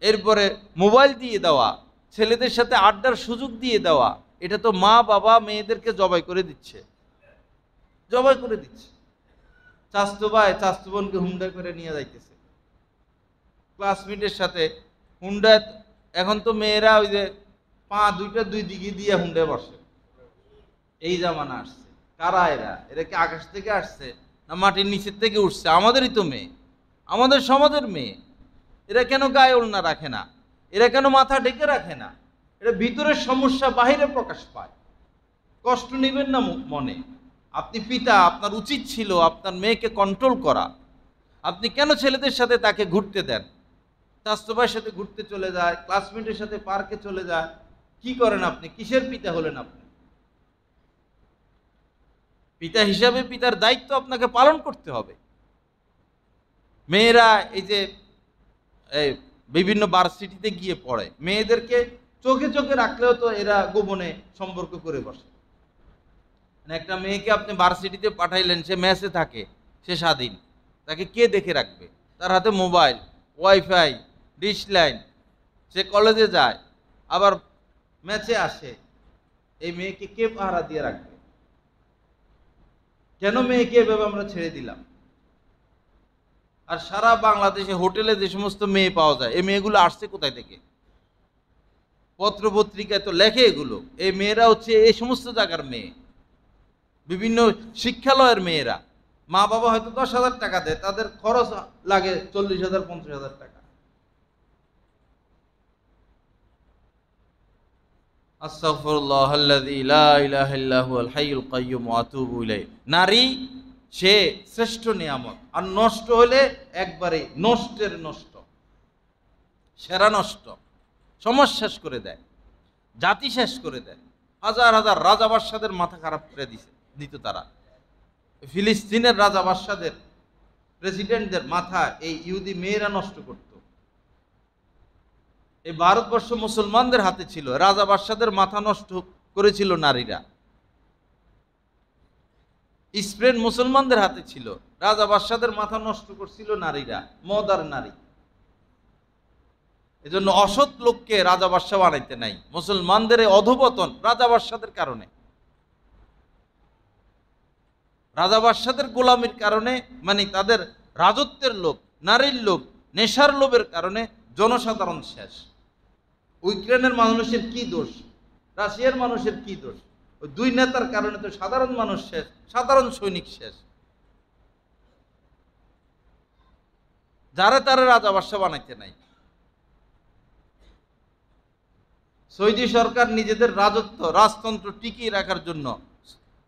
এরপরে মোবাইল দিয়ে দেওয়া, ছেলেদের সাথে আড্ডার সুযোগ দিয়ে দেওয়া, এটা তো মা বাবা মেয়েদেরকে জবাই করে দিচ্ছে, জবাই করে দিচ্ছে। চাস্তো ভাই চাস্তো বোনকে হুন্ডা করে নিয়ে যাইতেছে, ক্লাসমেটের সাথে হুন্ডা। এখন তো মেয়েরা ওই যে পা দুইটা দুই দিকে দিয়ে হুন্ডায় বসে, এই জামানা আসছে। কারা এরা? এরা কি আকাশ থেকে আসছে না মাটির নিচের থেকে উঠছে? আমাদেরই তো মেয়ে, আমাদের সমাজের মেয়ে। এরা কেন গায়ে ওড়না রাখে না? এরা কেন মাথা ঢেকে রাখে না? এটা ভিতরের সমস্যা বাহিরে প্রকাশ পায়। কষ্ট নেবেন না মনে। আপনি পিতা, আপনার উচিত ছিল আপনার মেয়েকে কন্ট্রোল করা। আপনি কেন ছেলেদের সাথে তাকে ঘুরতে দেন? চাস্তো ভাইয়ের সাথে ঘুরতে চলে যায়, ক্লাসমেটের সাথে পার্কে চলে যায়। কি করেন আপনি? কিসের পিতা হলেন আপনি? পিতা হিসাবে পিতার দায়িত্ব আপনাকে পালন করতে হবে। মেয়েরা এই যে বিভিন্ন ভার্সিটিতে গিয়ে পড়ে, মেয়েদেরকে চোখে চোখে রাখলেও তো এরা গোপনে সম্পর্ক করে বসে। একটা মেয়েকে আপনি ভার্সিটিতে পাঠাইলেন, সে মেসে থাকে, সে স্বাধীন, তাকে কে দেখে রাখবে? তার হাতে মোবাইল, ওয়াইফাই, ডিশ লাইন, সে কলেজে যায়, আবার ম্যাচে আসে। এই মেয়েকে কে পাহারা দিয়ে রাখবে? কেন মেয়েকে এভাবে আমরা ছেড়ে দিলাম? আর সারা বাংলাদেশে হোটেলে যে সমস্ত মেয়ে পাওয়া যায়, এই মেয়েগুলো আসছে কোথায় থেকে? পত্র পত্রিকায় তো লেখে এগুলো। এই মেয়েরা হচ্ছে এই সমস্ত জায়গার মেয়ে, বিভিন্ন শিক্ষালয়ের মেয়েরা। মা বাবা হয়তো 10,000 টাকা দেয়, তাদের খরচ লাগে 40,000 50,000 টাকা। আস্তাগফিরুল্লাহ আল্লাযী লা ইলাহা ইল্লা হুয়াল হাইয়ুল কাইয়্যুম ওয়া আতুবু ইলাইহি। নারী সে শ্রেষ্ঠ নিয়ামত, আর নষ্ট হলে একবারে নষ্টের নষ্ট, সেরা নষ্ট, সমাজ শেষ করে দেয়, জাতি শেষ করে দেয়। হাজার হাজার রাজা বাদশাদের মাথা খারাপ করে দিত তারা। ফিলিস্তিনের রাজা বাদশাদের, প্রেসিডেন্টদের মাথা এই ইহুদি মেয়েরা নষ্ট করত। এই ভারতবর্ষ মুসলমানদের হাতে ছিল, রাজা বাদশাদের মাথা নষ্ট করেছিল নারীরা। স্পেন মুসলমানদের হাতে ছিল, রাজা বাদশাদের মাথা নষ্ট করছিল নারীরা, মদ আর নারী। এজন্য অসৎ লোককে রাজা বাদশা বানাইতে নাই। মুসলমানদের এই অধপতন রাজা বাদশাদের কারণে, রাজা বাদশাদের গোলামির কারণে, মানে তাদের রাজত্বের লোভ, নারীর লোভ, নেশার লোভের কারণে জনসাধারণ শেষ। ইউক্রেনের মানুষের কি দোষ, রাশিয়ার মানুষের কি দোষ? ওই দুই নেতার কারণে তো সাধারণ মানুষ শেষ, সাধারণ সৈনিক শেষ। যারা তারা রাজা বাদশা বানাইতে নাই। সৌদি সরকার নিজেদের রাজত্ব রাজতন্ত্র টিকিয়ে রাখার জন্য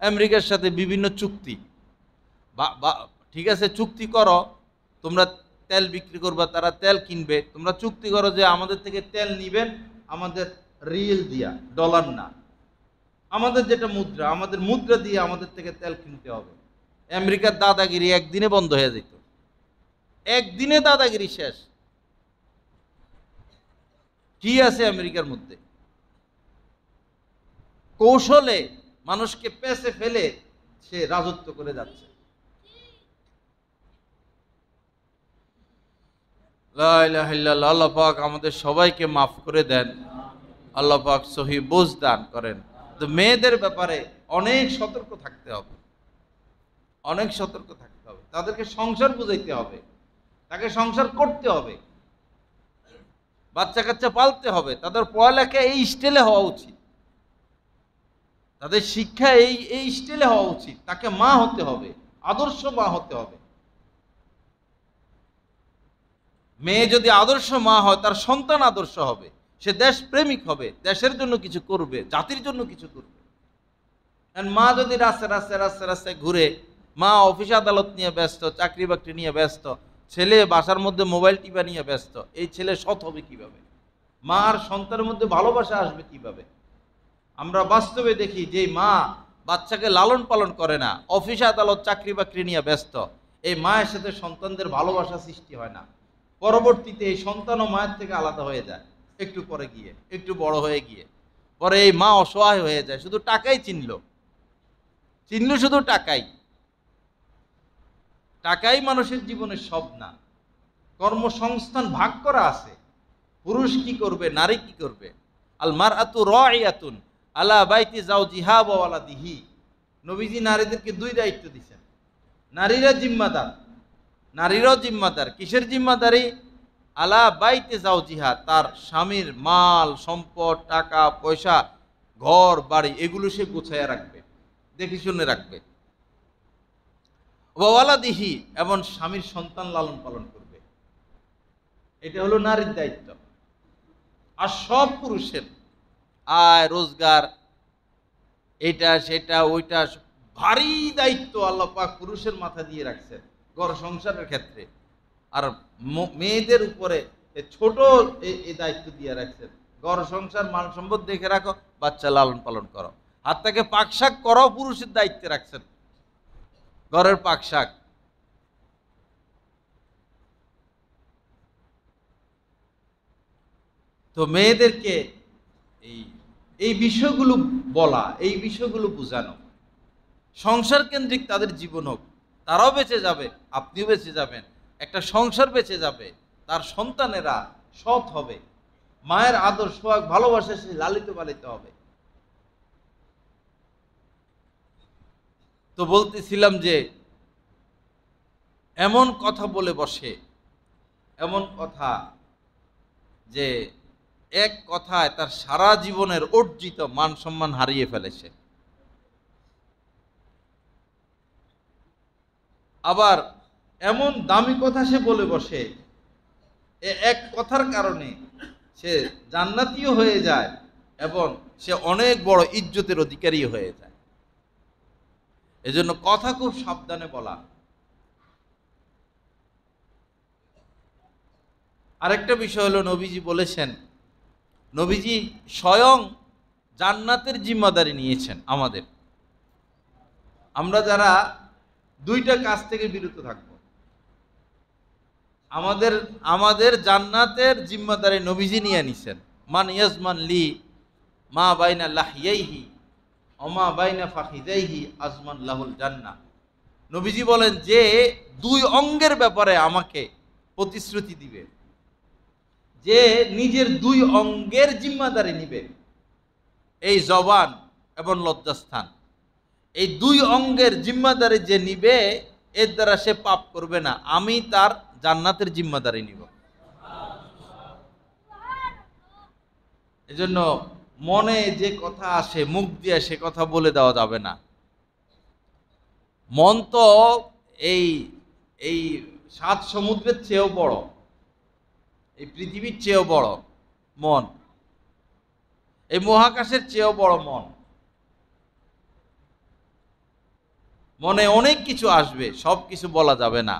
আমেরিকার সাথে বিভিন্ন চুক্তি, ঠিক আছে চুক্তি করো, তোমরা তেল বিক্রি করবা, তারা তেল কিনবে, তোমরা চুক্তি করো যে আমাদের থেকে তেল নিবেন আমাদের রিয়েল দিয়া, ডলার না, আমাদের যেটা মুদ্রা, আমাদের মুদ্রা দিয়ে আমাদের থেকে তেল কিনতে হবে। আমেরিকার দাদাগিরি একদিনে বন্ধ হয়ে যেত, একদিনে দাদাগিরি শেষ। কি আছে আমেরিকার মধ্যে? কৌশলে মানুষকে পেছে ফেলে সে রাজত্ব করে যাচ্ছে। লা ইলাহা ইল্লাল্লাহ। আল্লাহ পাক আমাদের সবাইকে মাফ করে দেন, আল্লাহ পাক সহি বুঝ দান করেন। তো মেয়েদের ব্যাপারে অনেক সতর্ক থাকতে হবে, অনেক সতর্ক থাকতে হবে। তাদেরকে সংসার বুঝাইতে হবে, তাকে সংসার করতে হবে, বাচ্চা কাচ্চা পালতে হবে, তাদের পড়ালেখা এই স্টাইলে হওয়া উচিত, তাদের শিক্ষা এই স্টাইলে হওয়া উচিত। তাকে মা হতে হবে, আদর্শ মা হতে হবে। মেয়ে যদি আদর্শ মা হয়, তার সন্তান আদর্শ হবে, সে দেশ প্রেমিক হবে, দেশের জন্য কিছু করবে, জাতির জন্য কিছু করবে। মা যদি রাস্তায় রাস্তায় রাস্তায় রাস্তায় ঘুরে, মা অফিস আদালত নিয়ে ব্যস্ত, চাকরি বাকরি নিয়ে ব্যস্ত, ছেলে বাসার মধ্যে মোবাইল টিপা নিয়ে ব্যস্ত, এই ছেলে সৎ হবে কিভাবে? মা আর সন্তানের মধ্যে ভালোবাসা আসবে কিভাবে? আমরা বাস্তবে দেখি যে মা বাচ্চাকে লালন পালন করে না, অফিস আদালত চাকরি বাকরি নিয়ে ব্যস্ত, এই মায়ের সাথে সন্তানদের ভালোবাসা সৃষ্টি হয় না। পরবর্তীতে এই সন্তানও মায়ের থেকে আলাদা হয়ে যায়, একটু পরে গিয়ে, একটু বড় হয়ে গিয়ে, পরে এই মা অসহায় হয়ে যায়, শুধু টাকাই চিনল শুধু টাকাই। টাকাই মানুষের জীবনের সব না। কর্মসংস্থান ভাগ করা আছে, পুরুষ কি করবে, নারী কি করবে। আল মারআতু রাইয়াতুন আলা বাইতি যাওজিহা ওয়া ওয়ালাদিহি। নবীজি নারীদেরকে দুই দায়িত্ব দিয়েছেন। নারীরা জিম্মাদার, নারীরাও জিম্মাদার। কিসের জিম্মাদারি? আলা বাইতে যাওজিহা, তার স্বামীর মাল সম্পদ, টাকা পয়সা, ঘর বাড়ি, এগুলো সে গুছাইয়া রাখবে, দেখে শুনে রাখবে। ওয়া ওয়ালাদিহি, এবং স্বামীর সন্তান লালন পালন করবে। এটা হলো নারীর দায়িত্ব। আর সব পুরুষের আয় রোজগার, এটা সেটা ওইটা, ভারী দায়িত্ব আল্লাহ পাক পুরুষের মাথা দিয়ে রাখছেন ঘর সংসারের ক্ষেত্রে। আর মেয়েদের উপরে ছোট এই দায়িত্ব দিয়ে রাখছেন, ঘর সংসার মান সম্পদ দেখে রাখো, বাচ্চা লালন পালন করো, হাত থেকে পাকশাক করো, পুরুষের দায়িত্বে রাখছেন ঘরের পাকশাক। তো মেয়েদেরকে এই বিষয়গুলো বলা, এই বিষয়গুলো বোঝানো, সংসার কেন্দ্রিক তাদের জীবন হোক, তারাও বেঁচে যাবে, আপনিও বেঁচে যাবেন, একটা সংসার বেঁচে যাবে, তার সন্তানেরা সৎ হবে, মায়ের আদর সোহাগ ভালোবাসা সে লালিত পালিত হবে। তো বলতেছিলাম যে এমন কথা বলে বসে, এমন কথা যে এক কথায় তার সারা জীবনের অর্জিত মান সম্মান হারিয়ে ফেলেছে। আবার এমন দামি কথা সে বলে বসে, এক কথার কারণে সে জান্নাতীয় হয়ে যায় এবং সে অনেক বড় ইজ্জতের অধিকারী হয়ে যায়। এজন্য কথা খুব সাবধানে বলা। আরেকটা বিষয় হলো, নবীজি বলেছেন, নবীজি স্বয়ং জান্নাতের জিম্মাদারি নিয়েছেন আমাদের। আমরা যারা দুইটা কাজ থেকে বিরত থাকব, আমাদের জান্নাতের জিম্মাদারি নবীজি নিয়ে নিছেন। মান ইয়াজমান লি মা বাইনা লাহিয়াইহি ওয়া মা বাইনা ফাখিদাইহি আজমান লাহুল জান্নাহ। নবীজি বলেন যে দুই অঙ্গের ব্যাপারে আমাকে প্রতিশ্রুতি দিবে, যে নিজের দুই অঙ্গের জিম্মাদারি নিবে, এই জবান এবং লজ্জাস্থান, এই দুই অঙ্গের জিম্মাদারি যে নিবে, এর দ্বারা সে পাপ করবে না, আমি তার জান্নাতের জিম্মাদারি নিব। এজন্য মনে যে কথা আসে মুখ দিয়ে সে কথা বলে দেওয়া যাবে না। মন তো এই এই 7 সমুদ্রের চেয়েও বড়, এই পৃথিবীর চেয়েও বড় মন, এই মহাকাশের চেয়েও বড় মন। মনে অনেক কিছু আসবে, সব কিছু বলা যাবে না।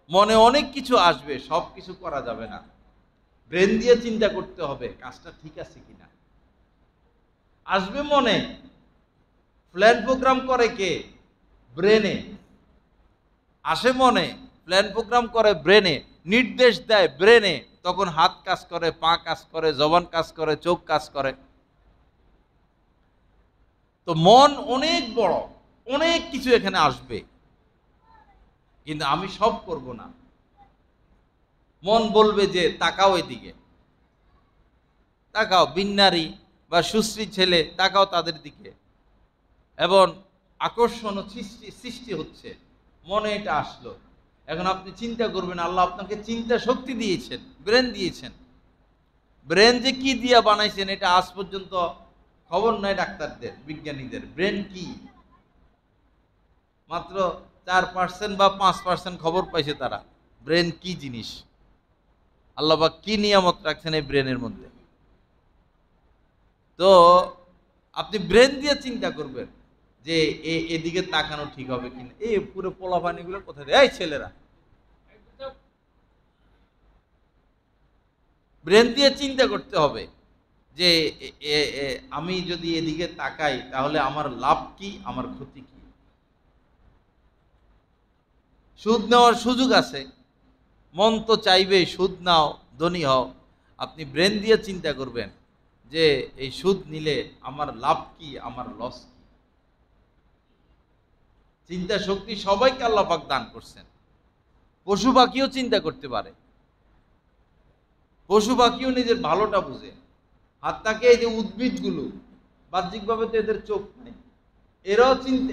মনে অনেক কিছু আসবে, সব কিছু করা যাবে না। ব্রেন দিয়ে চিন্তা করতে হবে কাজটা ঠিক আছে কিনা। আসবে মনে, প্ল্যান প্রোগ্রাম করে কে? ব্রেনে। আসে মনে, প্ল্যান প্রোগ্রাম করে ব্রেনে, নির্দেশ দেয় ব্রেনে, তখন হাত কাজ করে, পা কাজ করে, জবান কাজ করে, চোখ কাজ করে। তো মন অনেক বড়, অনেক কিছু এখানে আসবে, কিন্তু আমি সব করব না। মন বলবে যে তাকাও এদিকে, তাকাও বিন্নারি বা সুশ্রী ছেলে, তাকাও তাদের দিকে, এবং আকর্ষণ সৃষ্টি হচ্ছে, মনে এটা আসলো। এখন আপনি চিন্তা করবেন, আল্লাহ আপনাকে চিন্তা শক্তি দিয়েছেন, ব্রেন দিয়েছেন। ব্রেন যে কি দিয়া বানাইছেন এটা আজ পর্যন্ত খবর নাই ডাক্তারদের, বিজ্ঞানীদের। ব্রেন কি মাত্র 4% বা 5% খবর পাইছে তারা, ব্রেন কি জিনিস, আল্লাহ পাক কি নিয়ামত রাখছেন এই ব্রেনের মধ্যে। তো আপনি ব্রেন দিয়ে চিন্তা করবেন যে এদিকে তাকানো ঠিক হবে কিনা। এই পুরো পোলাপানিগুলো কোথায়, এই ছেলেরা ব্রেন দিয়ে চিন্তা করতে হবে যে আমি যদি এদিকে তাকাই তাহলে আমার লাভ কি, আমার ক্ষতি কি। সুদ নেওয়ার সুযোগ আছে, মন তো চাইবে সুদ নাও, ধনী হও। আপনি ব্রেন দিয়ে চিন্তা করবেন যে এই সুদ নিলে আমার লাভ কি, আমার লস কি। চিন্তা শক্তি সবাইকে আল্লাহ পাক দান করছেন। পশু পাখিও চিন্তা করতে পারে, পশু পাখিও নিজের ভালোটা বুঝে। হাত্তাকে এই যে উদ্ভিদগুলো, বাহ্যিকভাবে তো এদের চোখ নেই,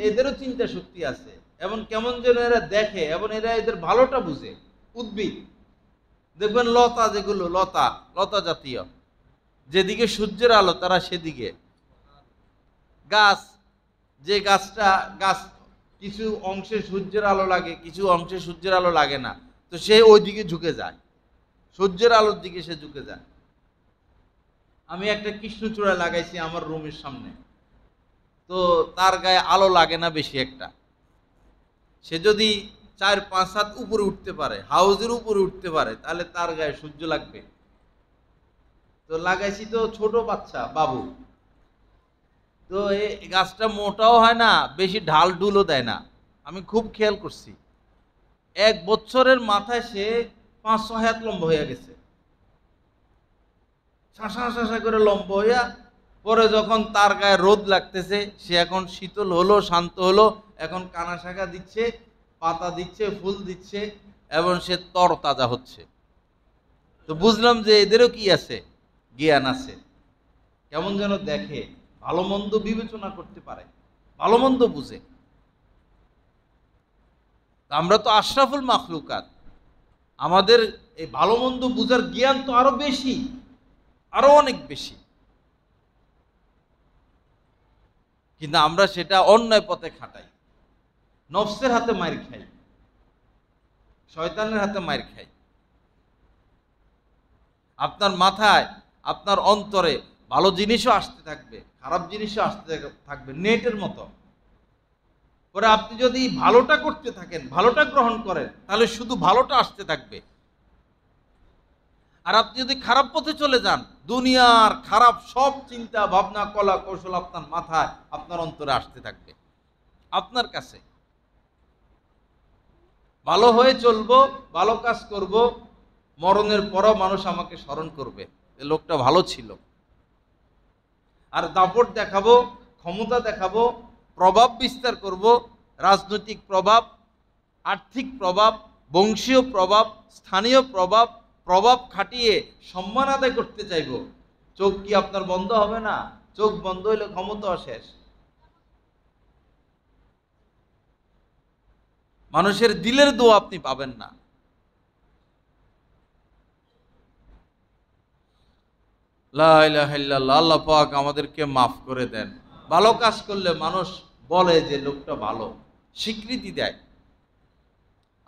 এদেরও চিন্তা শক্তি আছে, এবং কেমন যেন এরা দেখে, এবং এরা এদের ভালোটা বুঝে। উদ্ভিদ দেখবেন, লতা যেগুলো, লতা লতা জাতীয়, যেদিকে সূর্যের আলো তারা সেদিকে। গাছ, যে গাছ কিছু অংশে সূর্যের আলো লাগে, কিছু অংশে সূর্যের আলো লাগে না, তো সে ওই দিকে ঝুঁকে যায়, সূর্যের আলোর দিকে সে ঝুঁকে যায়। আমি একটা কৃষ্ণচূড়া লাগাইছি আমার রুমের সামনে, তো তার গায়ে আলো লাগে না বেশি একটা। সে যদি 4-5 হাত উপরে উঠতে পারে, হাউজের উপরে উঠতে পারে, তাহলে তার গায়ে সূর্য লাগবে। তো লাগাইছি তো ছোট বাচ্চা বাবু, তো এই গাছটা মোটাও হয় না, বেশি ঢাল ঢুলও দেয় না। আমি খুব খেয়াল করছি, 1 বছরের মাথায় সে 5-6 হাত লম্বা হয়ে গেছে, শাঁসা শাঁসা করে লম্বা হইয়া। পরে যখন তার গায়ে রোদ লাগতেছে, সে এখন শীতল হলো, শান্ত হলো, এখন কানা শাখা দিচ্ছে, পাতা দিচ্ছে, ফুল দিচ্ছে, এবং সে তরতাজা হচ্ছে। তো বুঝলাম যে এদেরও কি আছে, জ্ঞান আছে, কেমন যেন দেখে, ভালো মন্দ বিবেচনা করতে পারে, ভালো মন্দ বুঝে। আমরা তো আশরাফুল মাখলুকাত, আমাদের এই ভালো মন্দ বুঝার জ্ঞান তো আরো বেশি, আরো অনেক বেশি, কিন্তু আমরা সেটা অন্যায় পথে খাটাই, নফসের হাতে মার খাই, শয়তানের হাতে মার খাই। আপনার মাথায়, আপনার অন্তরে ভালো জিনিসও আসতে থাকবে, খারাপ জিনিসও আসতে থাকবে, নেটের মতো। পরে আপনি যদি ভালোটা করতে থাকেন, ভালোটা গ্রহণ করেন, তাহলে শুধু ভালোটা আসতে থাকবে। আর আপনি যদি খারাপ পথে চলে যান, দুনিয়ার খারাপ সব চিন্তা ভাবনা কলা কৌশল আপনার মাথায়, আপনার অন্তরে আসতে থাকবে, আপনার কাছে। ভালো হয়ে চলবো, ভালো কাজ করব, মরণের পরও মানুষ আমাকে স্মরণ করবে, এ লোকটা ভালো ছিল। আর দাপট দেখাবো, ক্ষমতা দেখাবো, প্রভাব বিস্তার করব, রাজনৈতিক প্রভাব, আর্থিক প্রভাব, বংশীয় প্রভাব, স্থানীয় প্রভাব, প্রভাব খাটিয়ে সম্মান আদায় করতে চাইব। চোখ কি আপনার বন্ধ হবে না? চোখ বন্ধ হইলে ক্ষমতা শেষ। মানুষের দিলের দোয়া আপনি পাবেন না। লা ইলাহা ইল্লাল্লাহ। আল্লাহ পাক আমাদেরকে মাফ করে দেন। ভালো কাজ করলে মানুষ বলে যে লোকটা ভালো, স্বীকৃতি দেয়।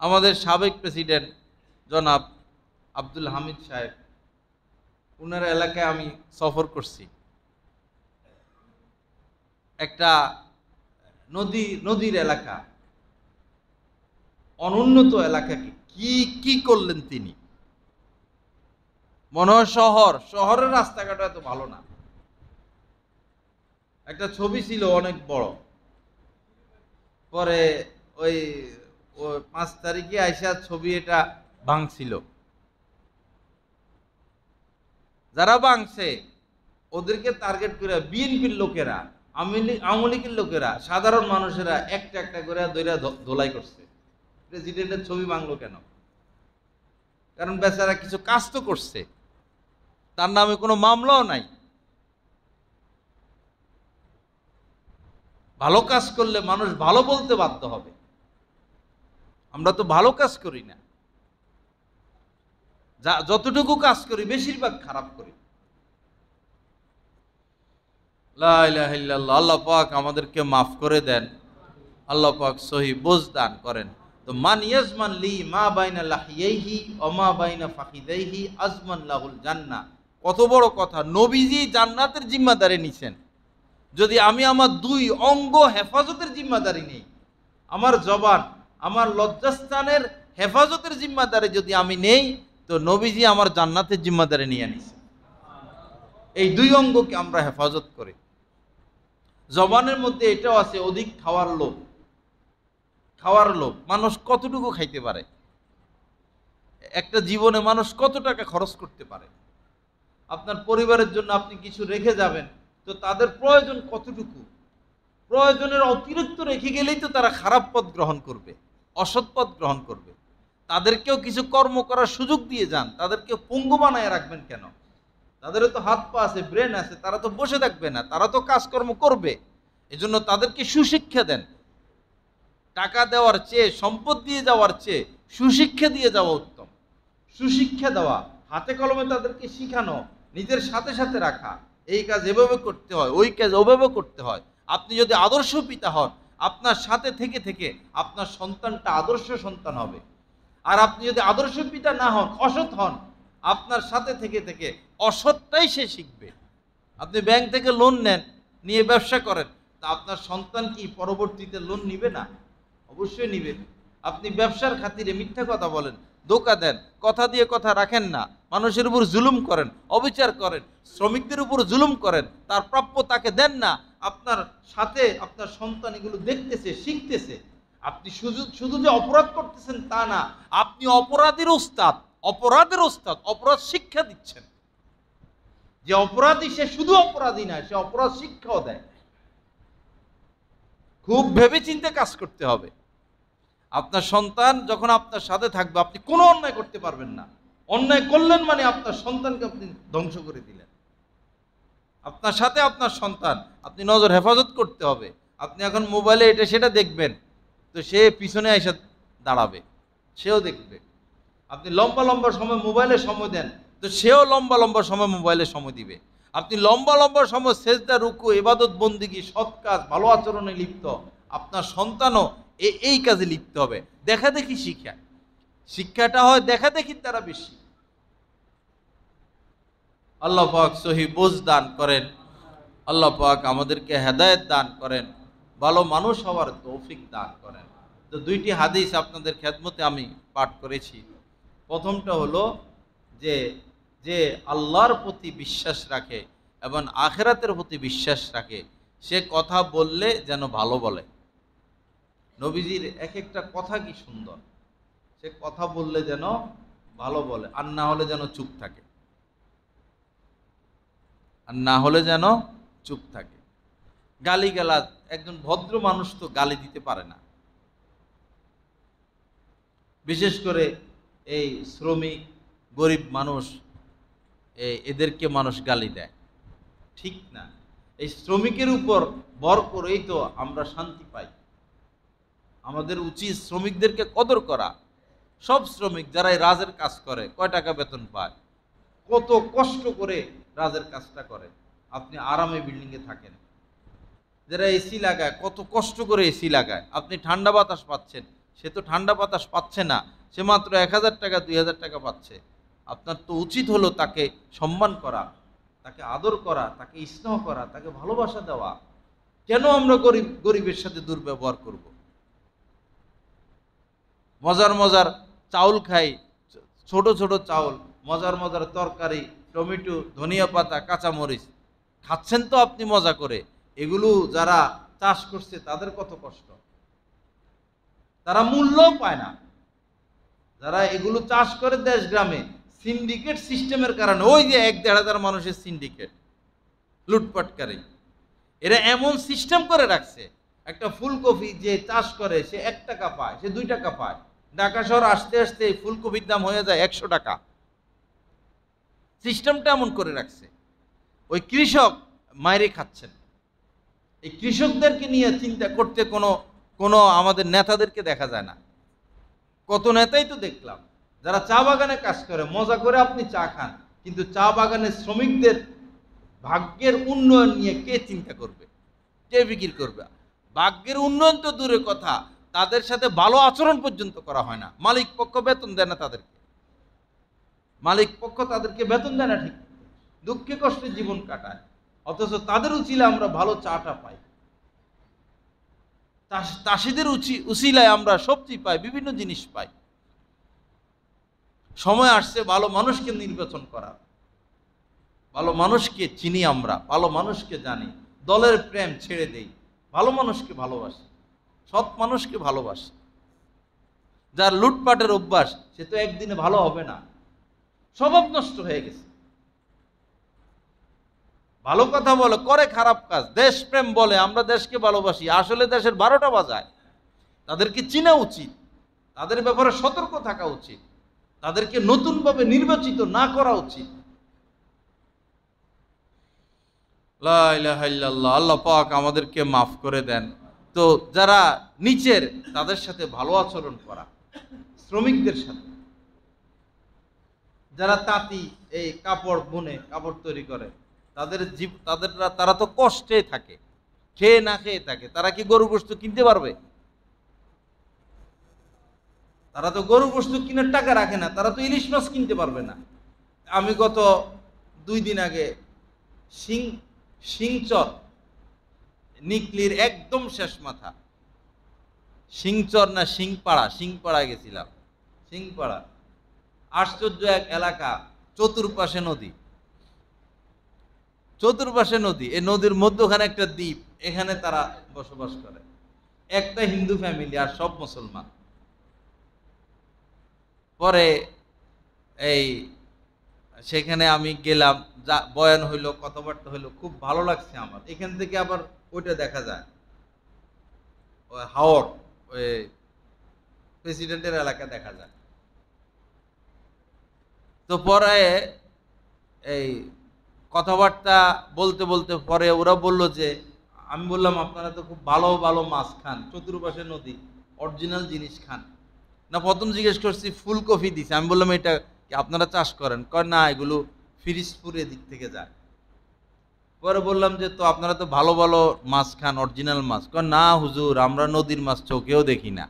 আমাদের সাবেক প্রেসিডেন্ট জনাব আব্দুল হামিদ সাহেব, ওনার এলাকায় আমি সফর করছি। একটা নদীর এলাকা, অনুন্নত এলাকাকে কি কি করলেন তিনি। মনে হয় শহরের রাস্তাঘাট এত ভালো না। একটা ছবি ছিল অনেক বড়, পরে ওই 5 তারিখে আইসা ছবি এটা ভাঙছিল। যারা ভাঙছে ওদেরকে টার্গেট করে বিএনপির লোকেরা, আওয়ামী লীগের লোকেরা, সাধারণ মানুষেরা একটা একটা করে দইরা ধোলাই করছে। প্রেসিডেন্টের ছবি ভাঙলো কেন? কারণ বেচারা কিছু কাজ তো করছে, তার নামে কোনো মামলাও নাই। ভালো কাজ করলে মানুষ ভালো বলতে বাধ্য হবে। আমরা তো ভালো কাজ করি না, যতটুকু কাজ করি বেশিরভাগ খারাপ করি। লা ইলাহা ইল্লাল্লাহ। আল্লাহ পাক আমাদেরকে মাফ করে দেন, আল্লাহ পাক সহি বুঝ দান করেন। তো মান ইয়াজমান লি মা বাইনা লাহিয়াইহি ওয়া মা বাইনা ফাখিদাইহি আজমান লাহুল জান্নাহ। কত বড় কথা, নবীজি জান্নাতের জিম্মাদারি নিছেন। যদি আমি আমার 2 অঙ্গ হেফাজতের জিম্মাদারি নেই, আমার জবান, আমার লজ্জাস্থানের হেফাজতের জিম্মাদারি যদি আমি নেই, তো নবীজি আমার জান্নাতের জিম্মাদারি নিয়ে নিছে। এই 2 অঙ্গকে আমরা হেফাজত করি। জবানের মধ্যে এটাও আছে অধিক খাওয়ার লোভ। মানুষ কতটুকু খাইতে পারে, একটা জীবনে মানুষ কত টাকা খরচ করতে পারে। আপনার পরিবারের জন্য আপনি কিছু রেখে যাবেন, তো তাদের প্রয়োজন কতটুকু? প্রয়োজনের অতিরিক্ত রেখে গেলেই তো তারা খারাপ পথ গ্রহণ করবে, অসৎ পথ গ্রহণ করবে। তাদেরকেও কিছু কর্ম করার সুযোগ দিয়ে যান, তাদেরকে পঙ্গু বানায় রাখবেন কেন? তাদেরও তো হাত পা আছে, ব্রেন আছে, তারা তো বসে থাকবে না, তারা তো কাজকর্ম করবে। এজন্য তাদেরকে সুশিক্ষা দেন। টাকা দেওয়ার চেয়ে, সম্পদ দিয়ে যাওয়ার চেয়ে সুশিক্ষা দিয়ে যাওয়া উত্তম। সুশিক্ষা দেওয়া, হাতে কলমে তাদেরকে শিখানো, নিজের সাথে সাথে রাখা, এই কাজ এভাবে করতে হয়, ওই কাজ ওভাবে করতে হয়। আপনি যদি আদর্শ পিতা হন, আপনার সাথে থেকে থেকে আপনার সন্তানটা আদর্শ সন্তান হবে। আর আপনি যদি আদর্শ পিতা না হন, অসৎ হন, আপনার সাথে থেকে থেকে অসৎটাই সে শিখবে। আপনি ব্যাংক থেকে লোন নেন, নিয়ে ব্যবসা করেন, তা আপনার সন্তান কি পরবর্তীতে লোন নিবে না? অবশ্যই নিবে। আপনি ব্যবসার খাতিরে মিথ্যা কথা বলেন, ধোঁকা দেন, কথা দিয়ে কথা রাখেন না, মানুষের উপর জুলুম করেন, অবিচার করেন, শ্রমিকদের উপর জুলুম করেন, তার প্রাপ্য তাকে দেন না, আপনার সাথে আপনার সন্তান এগুলো দেখতেছে, শিখতেছে। আপনি শুধু যে অপরাধ করতেছেন তা না, আপনি অপরাধের ওস্তাদ, অপরাধ শিক্ষা দিচ্ছেন। যে অপরাধী সে শুধু অপরাধী না, সে অপরাধ শিক্ষাও দেয়। খুব ভেবে চিন্তে কাজ করতে হবে। আপনার সন্তান যখন আপনার সাথে থাকবে, আপনি কোনো অন্যায় করতে পারবেন না। অন্যায় করলেন মানে আপনার সন্তানকে আপনি ধ্বংস করে দিলেন। আপনার সাথে আপনার সন্তান, আপনি নজর হেফাজত করতে হবে। আপনি এখন মোবাইলে এটা সেটা দেখবেন, তো সে পিছনে এসে দাঁড়াবে, সেও দেখবে। আপনি লম্বা লম্বা সময় মোবাইলে সময় দেন, তো সেও লম্বা লম্বা সময় মোবাইলে সময় দিবে। আপনি লম্বা লম্বা সময় সেজদা, রুকু, ইবাদত, বন্দিগি, সৎ কাজ, ভালো আচরণে লিপ্ত, আপনার সন্তানও এই কাজে লিপ্ত হবে। দেখা দেখি শিক্ষাটা হয় দেখা দেখি তারা বেশি। আল্লাহ পাক সহি বুঝ দান করেন, আল্লাহ পাক আমাদেরকে হেদায়েত দান করেন, ভালো মানুষ হওয়ার তৌফিক দান করেন। তো 2টি হাদিস আপনাদের খেদমতে আমি পাঠ করেছি। প্রথমটা হলো যে আল্লাহর প্রতি বিশ্বাস রাখে এবং আখিরাতের প্রতি বিশ্বাস রাখে, সে কথা বললে যেন ভালো বলে। নবীজির এক একটা কথা কি সুন্দর, সে কথা বললে যেন ভালো বলে, আর না হলে যেন চুপ থাকে, গালিগালাজ, একজন ভদ্র মানুষ তো গালি দিতে পারে না। বিশেষ করে এই শ্রমিক, গরিব মানুষ, এদেরকে মানুষ গালি দেয়, ঠিক না। এই শ্রমিকের উপর ভর করেই তো আমরা শান্তি পাই। আমাদের উচিত শ্রমিকদেরকে কদর করা। সব শ্রমিক যারা এই রাজের কাজ করে, কয় টাকা বেতন পায়? কত কষ্ট করে রাজের কাজটা করে। আপনি আরামে বিল্ডিংয়ে থাকেন, যারা এসি লাগায় কত কষ্ট করে এসি লাগায়, আপনি ঠান্ডা বাতাস পাচ্ছেন, সে তো ঠান্ডা বাতাস পাচ্ছে না, সে মাত্র 1000 টাকা 2000 টাকা পাচ্ছে। আপনার তো উচিত হলো তাকে সম্মান করা, তাকে আদর করা, তাকে স্নেহ করা, তাকে ভালোবাসা দেওয়া। কেন আমরা গরিবের সাথে দুর্ব্যবহার করব? মজার মজার চাউল খাই, ছোট ছোট চাউল, মজার মজার তরকারি, টমেটো, ধনিয়া পাতা, কাঁচামরিচ খাচ্ছেন তো আপনি মজা করে। এগুলো যারা চাষ করছে তাদের কত কষ্ট, তারা মূল্যও পায় না। যারা এগুলো চাষ করে দেশ গ্রামে, সিন্ডিকেট সিস্টেমের কারণে, ওই যে 1-1.5 মানুষের সিন্ডিকেট লুটপাটকারী, এরা এমন সিস্টেম করে রাখছে, একটা ফুলকপি যে চাষ করে সে 1 টাকা পায়, সে 2 টাকা পায়। ঢাকা শহর আসতে আসতে এই ফুলকপির দাম হয়ে যায় 100 টাকা। সিস্টেমটা এমন করে রাখছে, ওই কৃষক মাইরে খাচ্ছেন। এই কৃষকদেরকে নিয়ে চিন্তা করতে কোনো আমাদের নেতাদেরকে দেখা যায় না। কত নেতাই তো দেখলাম যারা চা বাগানে কাজ করে, মজা করে আপনি চা খান, কিন্তু চা বাগানের শ্রমিকদের ভাগ্যের উন্নয়ন নিয়ে কে চিন্তা করবে, কে ফিকির করবে? ভাগ্যের উন্নয়ন তো দূরের কথা, তাদের সাথে ভালো আচরণ পর্যন্ত করা হয় না। মালিক পক্ষ বেতন দেয় না তাদেরকে, মালিক পক্ষ তাদেরকে বেতন দেয় না, ঠিক দুঃখে কষ্টে জীবন কাটায়। অথচ তাদের উচিলে আমরা ভালো চাটা পাই, চাষিদের উচিলায় আমরা সবজি পাই, বিভিন্ন জিনিস পাই। সময় আসছে ভালো মানুষকে নির্বাচন করার, ভালো মানুষকে চিনি আমরা, ভালো মানুষকে জানি, দলের প্রেম ছেড়ে দেই, ভালো মানুষকে ভালোবাসি, সৎ মানুষকে ভালোবাসি। যার লুটপাটের অভ্যাস সে তো একদিনে ভালো হবে না, স্বভাব নষ্ট হয়ে গেছে। ভালো কথা বলে, করে খারাপ কাজ, দেশপ্রেম বলে আমরা দেশকে ভালোবাসি, আসলে দেশের 12টা বাজায়। তাদেরকে চিনা উচিত, তাদের ব্যাপারে সতর্ক থাকা উচিত, তাদেরকে নতুনভাবে নির্বাচিত না করা উচিত। লা ইলাহা ইল্লাল্লাহ, আল্লাহ পাক আমাদেরকে মাফ করে দেন। তো যারা নিচের তাদের সাথে ভালো আচরণ করা, শ্রমিকদের সাথে, যারা তাঁতি এই কাপড় বুনে কাপড় তৈরি করে, তারা তো কষ্টে থাকে, খেয়ে না খেয়ে থাকে। তারা কি গরু গোশত কিনতে পারবে? তারা তো গরু গোশত কিনার টাকা রাখে না, তারা তো ইলিশ মাছ কিনতে পারবে না। আমি গত 2 দিন আগে সিংচর, নিকলির একদম শেষ মাথা, সিংচর না সিংপাড়া গেছিলাম। সিংপাড়া আশ্চর্য এক এলাকা, চতুর্পাশে নদী, চতুর্পাশে নদী, এই নদীর মধ্যখানে একটা দ্বীপ, এখানে তারা বসবাস করে। একটা হিন্দু ফ্যামিলি আর সব মুসলমান। পরে সেখানে আমি গেলাম, যা বয়ান হইলো, কথাবার্তা হইলো, খুব ভালো লাগছে আমার। এখান থেকে আবার ওইটা দেখা যায়, ওই হাওর, ওই প্রেসিডেন্টের এলাকা দেখা যায়। তো পরে এই কথাবার্তা বলতে বলতে পরে ওরা বলল যে, আমি বললাম আপনারা তো খুব ভালো ভালো মাছ খান, চতুর্পাশে নদী, অরিজিনাল জিনিস খান না। প্রথম জিজ্ঞেস করছি ফুলকপি দিছে, আমি বললাম এটা কি আপনারা চাষ করেন? কয় না, এগুলো ফিরিজপুর এদিক থেকে যায়। পরে বললাম যে তো আপনারা তো ভালো ভালো মাছ খান, অরিজিনাল মাছ। কয় না হুজুর, আমরা নদীর মাছ চোখেও দেখি না।